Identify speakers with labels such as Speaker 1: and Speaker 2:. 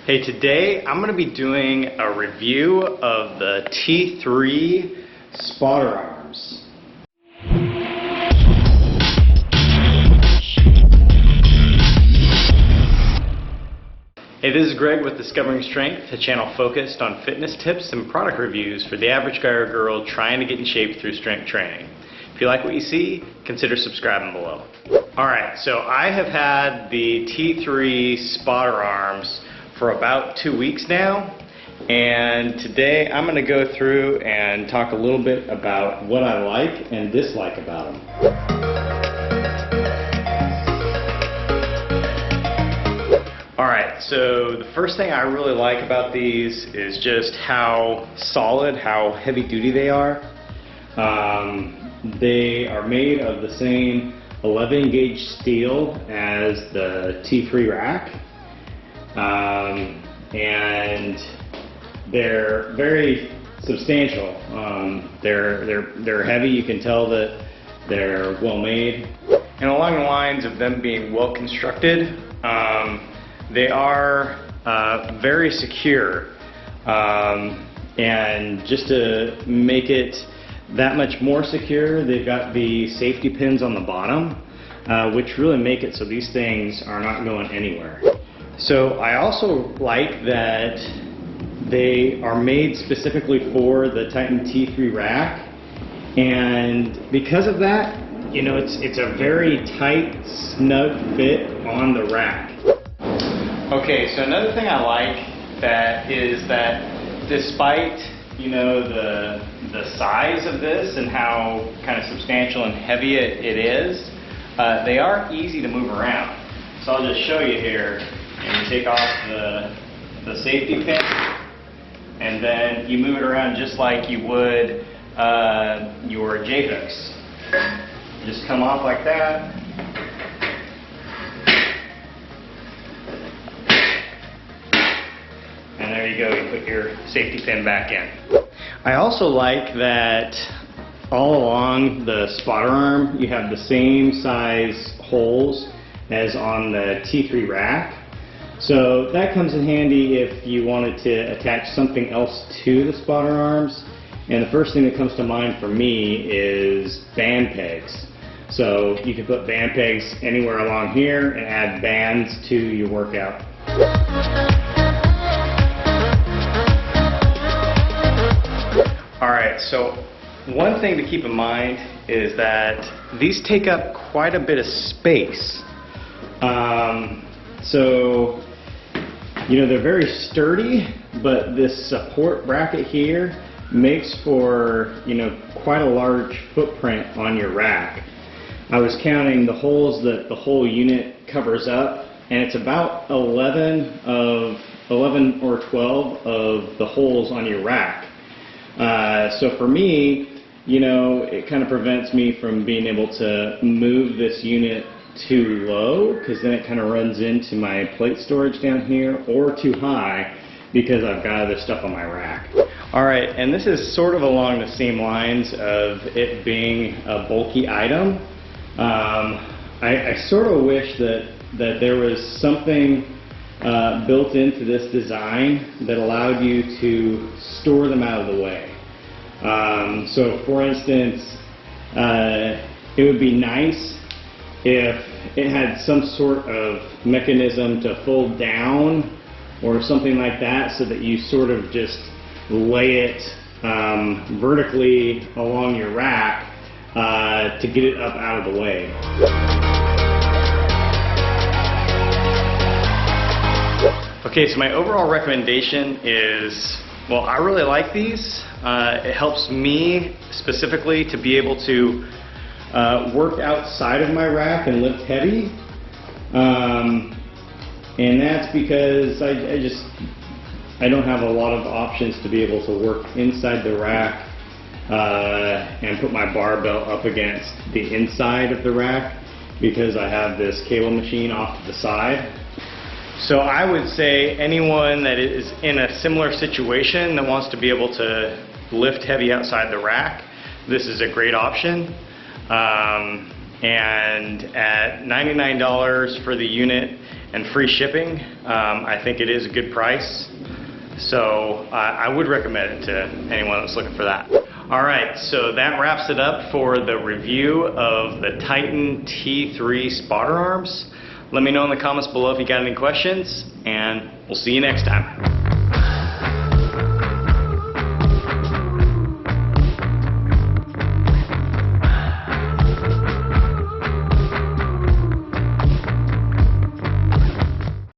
Speaker 1: Hey, today I'm going to be doing a review of the T3 spotter arms. Hey, this is Greg with Discovering Strength, a channel focused on fitness tips and product reviews for the average guy or girl trying to get in shape through strength training. If you like what you see, consider subscribing below. Alright, so I have had the T3 spotter arms for about 2 weeks now, and today I'm going to go through and talk a little bit about what I like and dislike about them. Alright, so the first thing I really like about these is just how solid, how heavy duty they are. They are made of the same 11 gauge steel as the T3 rack, and they're very substantial. They're heavy. You can tell that they're well made, and along the lines of them being well constructed, they are very secure, and just to make it that much more secure, they've got the safety pins on the bottom, which really make it so these things are not going anywhere. So I also like that they are made specifically for the Titan T3 rack, and because of that, you know, it's a very tight, snug fit on the rack. Okay, so another thing I like is that despite, you know, the size of this and how kind of substantial and heavy it is, they are easy to move around. So I'll just show you here. And you take off the safety pin, and then you move it around just like you would your J-hooks. Just come off like that. And there you go, you put your safety pin back in. I also like that all along the spotter arm you have the same size holes as on the T3 rack. So that comes in handy if you wanted to attach something else to the spotter arms. And the first thing that comes to mind for me is band pegs. So you can put band pegs anywhere along here and add bands to your workout. Alright, so one thing to keep in mind is that these take up quite a bit of space. So, you know, they're very sturdy, but this support bracket here makes for, you know, quite a large footprint on your rack. I was counting the holes that the whole unit covers up, and it's about 11 or 12 of the holes on your rack. So for me, you know, it kind of prevents me from being able to move this unit too low, because then it kind of runs into my plate storage down here, or too high because I've got other stuff on my rack. Alright, and this is sort of along the same lines of it being a bulky item. I sort of wish that there was something built into this design that allowed you to store them out of the way. So for instance, it would be nice if it had some sort of mechanism to fold down or something like that, so that you sort of just lay it vertically along your rack to get it up out of the way. Okay, so my overall recommendation is, well, I really like these. It helps me specifically to be able to work outside of my rack and lift heavy, and that's because I don't have a lot of options to be able to work inside the rack and put my barbell up against the inside of the rack, because I have this cable machine off to the side. So I would say anyone that is in a similar situation that wants to be able to lift heavy outside the rack, this is a great option. And at $99 for the unit, and free shipping, I think it is a good price. So I would recommend it to anyone that's looking for that. Alright, so that wraps it up for the review of the Titan T3 spotter arms. Let me know in the comments below if you got any questions, and we'll see you next time.